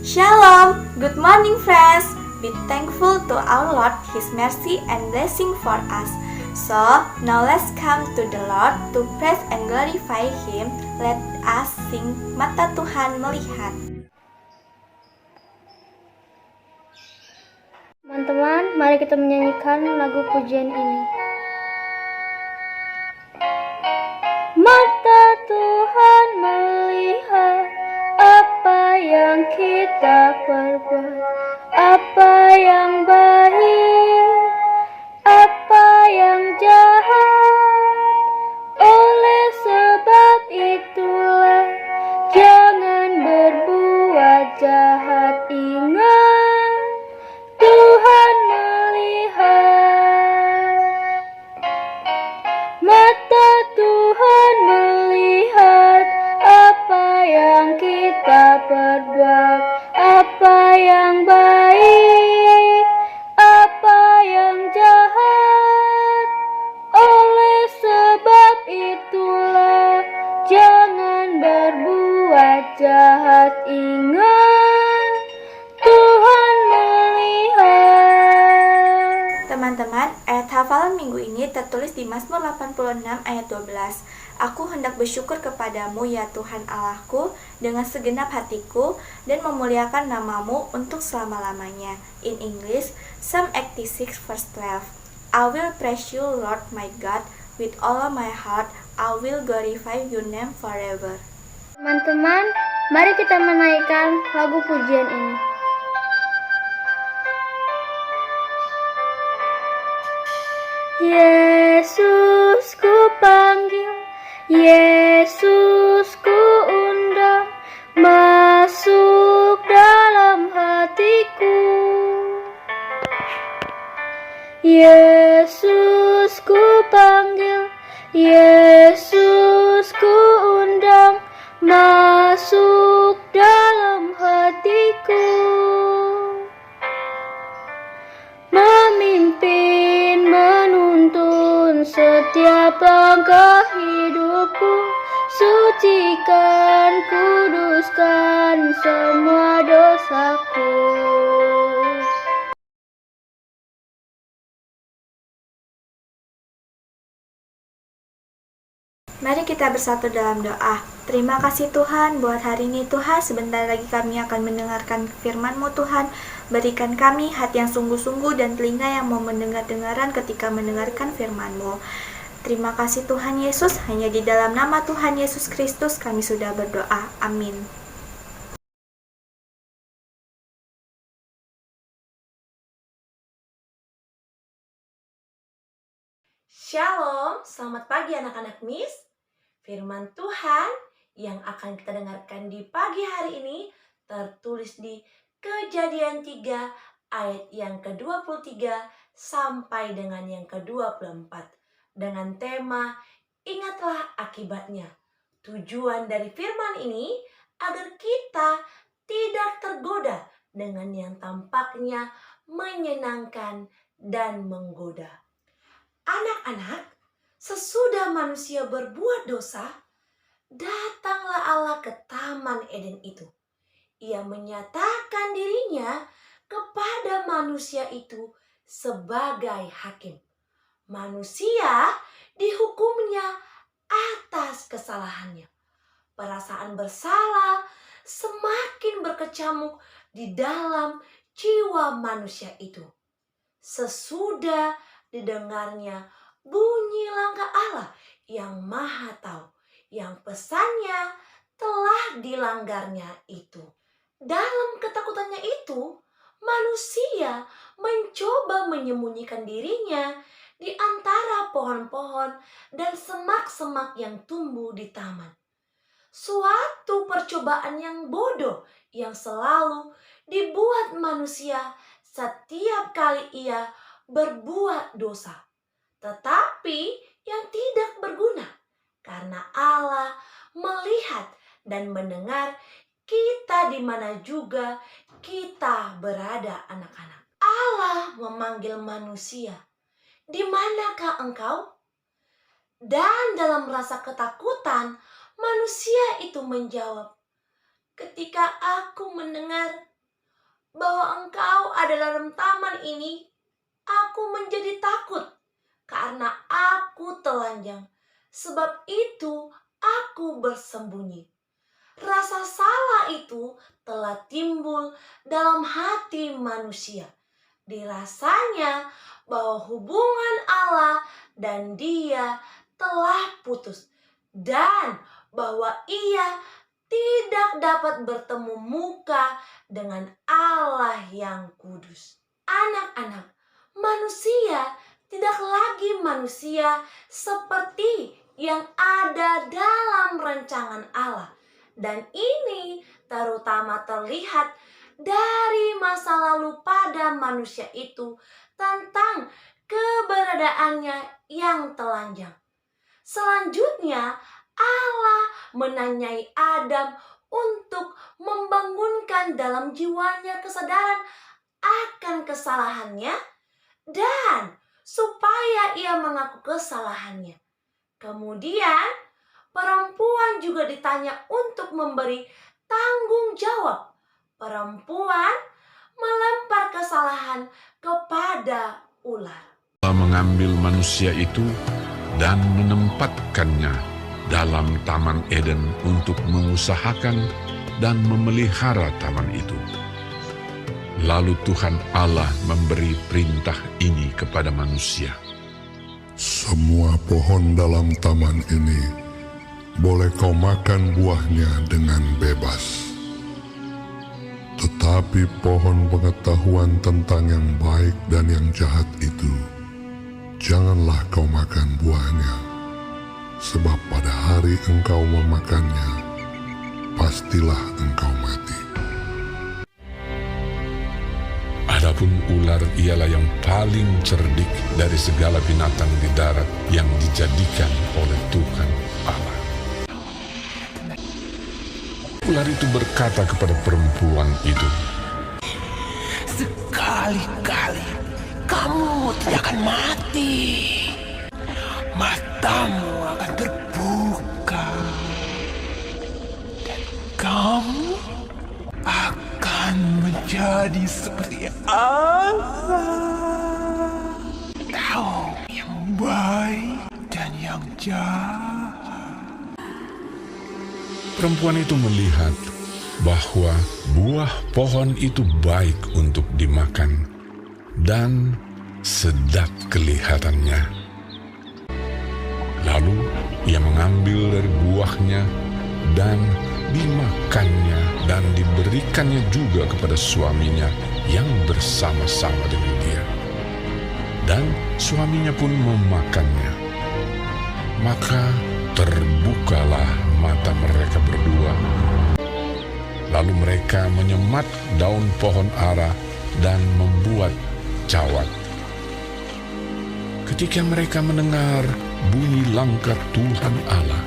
Shalom, good morning friends. Be thankful to our Lord, His mercy and blessing for us. So, now let's come to the Lord to praise and glorify Him. Let us sing Mata Tuhan Melihat. Teman-teman, mari kita menyanyikan lagu pujian ini. Mata Tuhan melihat apa yang kita perbuat, apa yang baik, apa yang jahat. Oleh sebab itulah jangan berbuat jahat. Ingat, Tuhan melihat. Mata Tuhan melihat apa yang kita perbuat, apa yang baik, apa yang jahat. Oleh sebab itulah jangan berbuat jahat. Ingat, Tuhan melihat. Teman-teman, ayat hafalan minggu ini tertulis di Mazmur 86 ayat 12. Aku hendak bersyukur kepadamu ya Tuhan Allahku dengan segenap hatiku dan memuliakan namamu untuk selama-lamanya. In English, Psalm 86 verse 12. I will praise you Lord my God with all of my heart. I will glorify your name forever. Teman-teman, mari kita menaikkan lagu pujian ini. Yesus ku panggil, Yesus ku undang, masuk dalam hatiku. Yesus ku panggil, Yesus ku undang, masuk dalam hatiku. Memimpin, menuntun setiap langkah hidupku, sucikan, kuduskan semua dosaku. Mari kita bersatu dalam doa. Terima kasih Tuhan buat hari ini Tuhan. Sebentar lagi kami akan mendengarkan firman-Mu Tuhan. Berikan kami hati yang sungguh-sungguh dan telinga yang mau mendengar-dengaran ketika mendengarkan firman-Mu. Terima kasih Tuhan Yesus. Hanya di dalam nama Tuhan Yesus Kristus kami sudah berdoa. Amin. Shalom, selamat pagi anak-anak Miss. Firman Tuhan yang akan kita dengarkan di pagi hari ini tertulis di Kejadian 3 ayat yang ke-23 sampai dengan yang ke-24 dengan tema Ingatlah Akibatnya. Tujuan dari firman ini agar kita tidak tergoda dengan yang tampaknya menyenangkan dan menggoda. Anak-anak, sesudah manusia berbuat dosa, datanglah Allah ke Taman Eden itu. Ia menyatakan dirinya kepada manusia itu sebagai hakim. Manusia dihukumnya atas kesalahannya. Perasaan bersalah semakin berkecamuk di dalam jiwa manusia itu. Sesudah didengarnya bunyi langkah Allah yang Maha Tahu, yang pesannya telah dilanggarnya itu. Dalam ketakutannya itu, manusia mencoba menyembunyikan dirinya di antara pohon-pohon dan semak-semak yang tumbuh di taman. Suatu percobaan yang bodoh yang selalu dibuat manusia setiap kali ia berbuat dosa, tetapi yang tidak berguna, karena Allah melihat dan mendengar kita di mana juga kita berada, anak-anak. Allah memanggil manusia, "Di manakah engkau?" Dan dalam rasa ketakutan, manusia itu menjawab, "Ketika aku mendengar bahwa Engkau ada dalam taman ini, aku menjadi takut karena aku telanjang. Sebab itu aku bersembunyi. Rasa salah itu telah timbul dalam hati manusia. Dirasanya bahwa hubungan Allah dan dia telah putus, dan bahwa ia tidak dapat bertemu muka dengan Allah yang kudus. Anak-anak, manusia tidak lagi manusia seperti yang ada dalam rancangan Allah. Dan ini terutama terlihat dari masa lalu pada manusia itu tentang keberadaannya yang telanjang. Selanjutnya, Allah menanyai Adam untuk membangunkan dalam jiwanya kesadaran akan kesalahannya dan supaya ia mengaku kesalahannya. Kemudian, perempuan juga ditanya untuk memberi tanggung jawab. Perempuan melempar kesalahan kepada ular. Allah mengambil manusia itu dan menempatkannya dalam Taman Eden untuk mengusahakan dan memelihara taman itu. Lalu Tuhan Allah memberi perintah ini kepada manusia. Semua pohon dalam taman ini boleh kau makan buahnya dengan bebas. Tetapi pohon pengetahuan tentang yang baik dan yang jahat itu, janganlah kau makan buahnya, sebab pada hari engkau memakannya, pastilah engkau mati. Adapun ular ialah yang paling cerdik dari segala binatang di darat yang dijadikan oleh Tuhan Allah. Ular itu berkata kepada perempuan itu, "Sekali-kali kamu tidak akan mati. Matamu akan terbuka. Dan kamu akan menjadi seperti Allah. Tahu yang baik dan yang jahat." perempuan itu melihat bahwa buah pohon itu baik untuk dimakan dan sedap kelihatannya. Lalu ia mengambil dari buahnya dan dimakannya dan diberikannya juga kepada suaminya yang bersama-sama dengan dia. Dan suaminya pun memakannya. Maka terbukalah mata mereka berdua. Lalu mereka menyemat daun pohon ara dan membuat cawat. Ketika mereka mendengar bunyi langkah Tuhan Allah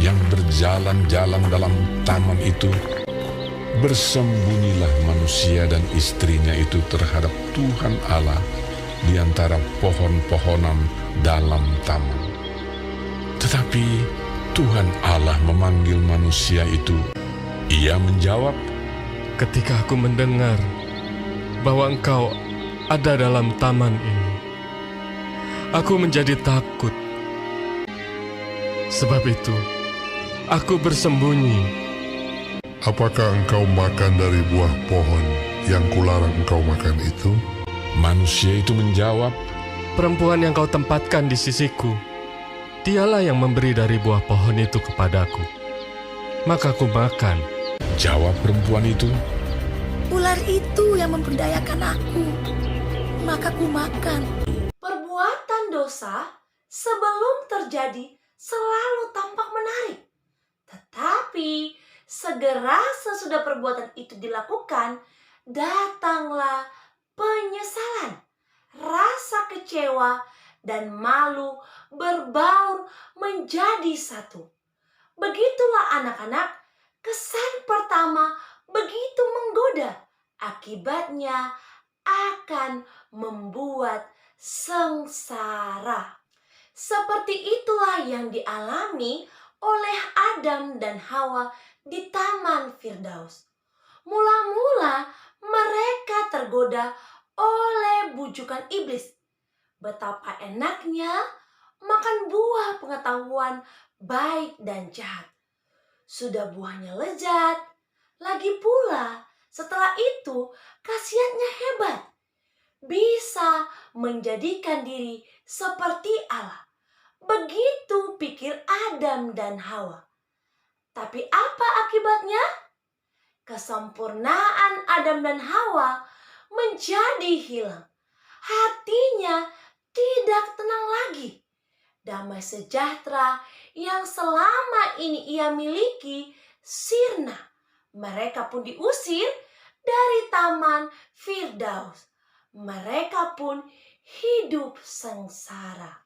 yang berjalan-jalan dalam taman itu, bersembunyilah manusia dan istrinya itu terhadap Tuhan Allah di antara pohon-pohonan dalam taman. Tetapi Tuhan Allah memanggil manusia itu. Ia menjawab, "Ketika aku mendengar bahwa engkau ada dalam taman ini, aku menjadi takut. Sebab itu, aku bersembunyi." Apakah engkau makan dari buah pohon yang kularang engkau makan itu? Manusia itu menjawab, "Perempuan yang kau tempatkan di sisiku, dialah yang memberi dari buah pohon itu kepadaku. Maka aku makan." Jawab perempuan itu, "Ular itu yang memperdayakan aku, maka ku makan." Perbuatan dosa sebelum terjadi selalu tampak menarik. Tetapi segera sesudah perbuatan itu dilakukan, datanglah penyesalan, rasa kecewa, dan malu berbaur menjadi satu. Begitulah anak-anak, kesan pertama begitu menggoda, akibatnya akan membuat sengsara. Seperti itulah yang dialami oleh Adam dan Hawa di Taman Firdaus. Mula-mula mereka tergoda oleh bujukan iblis. Betapa enaknya makan buah pengetahuan baik dan jahat. Sudah buahnya lezat, lagi pula setelah itu khasiatnya hebat. Bisa menjadikan diri seperti Allah. Begitu pikir Adam dan Hawa. Tapi apa akibatnya? Kesempurnaan Adam dan Hawa menjadi hilang. Hatinya tidak tenang lagi. Damai sejahtera yang selama ini ia miliki sirna. Mereka pun diusir dari Taman Firdaus. Mereka pun hidup sengsara.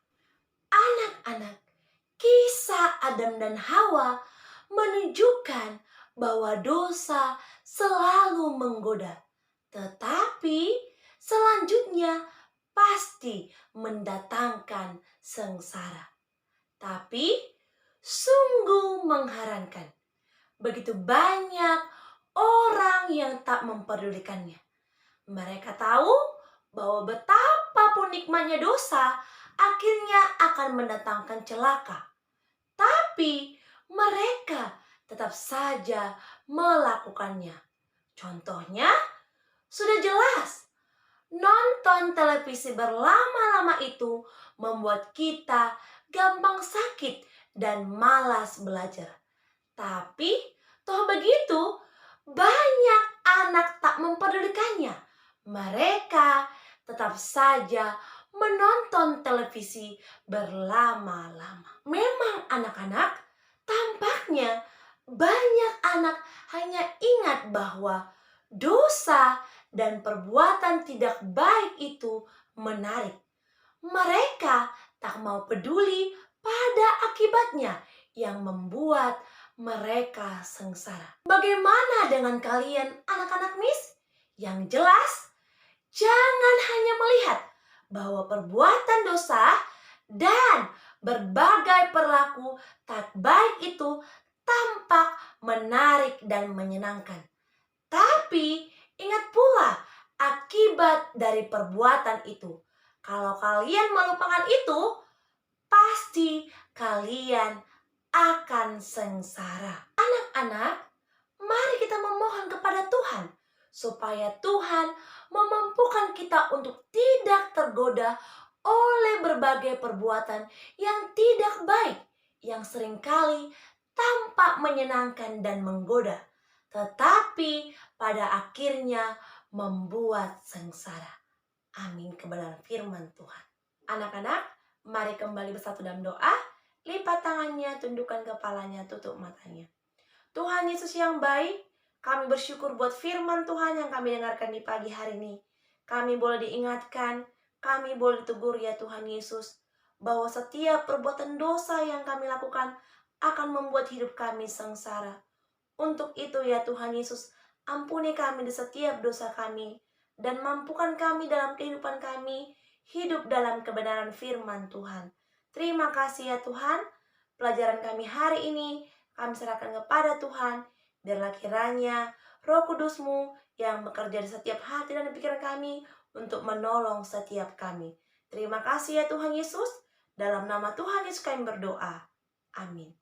Anak-anak, kisah Adam dan Hawa menunjukkan bahwa dosa selalu menggoda. Tetapi selanjutnya pasti mendatangkan sengsara. Tapi sungguh mengherankan. Begitu banyak orang yang tak memperdulikannya. Mereka tahu bahwa betapapun nikmatnya dosa, akhirnya akan mendatangkan celaka. Tapi mereka tetap saja melakukannya. Contohnya, sudah jelas, nonton televisi berlama-lama itu membuat kita gampang sakit dan malas belajar. Tapi, toh begitu, banyak anak tak memperdulikannya. Mereka tetap saja menonton televisi berlama-lama. Memang anak-anak, tampaknya banyak anak hanya ingat bahwa dosa dan perbuatan tidak baik itu menarik. Mereka tak mau peduli pada akibatnya yang membuat mereka sengsara. Bagaimana dengan kalian anak-anak Miss? Yang jelas, jangan hanya melihat bahwa perbuatan dosa dan berbagai perilaku tak baik itu tampak menarik dan menyenangkan. Tapi ingat pula akibat dari perbuatan itu. Kalau kalian melupakan itu, pasti kalian akan sengsara. Anak-anak, mari kita memohon kepada Tuhan supaya Tuhan memampukan kita untuk tidak tergoda oleh berbagai perbuatan yang tidak baik, yang seringkali tampak menyenangkan dan menggoda, tetapi pada akhirnya membuat sengsara. Amin, kebenaran firman Tuhan. Anak-anak, mari kembali bersatu dalam doa. Lipat tangannya, tundukkan kepalanya, tutup matanya. Tuhan Yesus yang baik, kami bersyukur buat firman Tuhan yang kami dengarkan di pagi hari ini. Kami boleh diingatkan, kami boleh ditegur ya Tuhan Yesus, bahwa setiap perbuatan dosa yang kami lakukan akan membuat hidup kami sengsara. Untuk itu ya Tuhan Yesus, ampuni kami di setiap dosa kami, dan mampukan kami dalam kehidupan kami, hidup dalam kebenaran firman Tuhan. Terima kasih ya Tuhan, pelajaran kami hari ini kami serahkan kepada Tuhan. Biarlah kiranya Roh Kudus-Mu yang bekerja di setiap hati dan pikiran kami untuk menolong setiap kami. Terima kasih ya Tuhan Yesus, dalam nama Tuhan Yesus kami berdoa. Amin.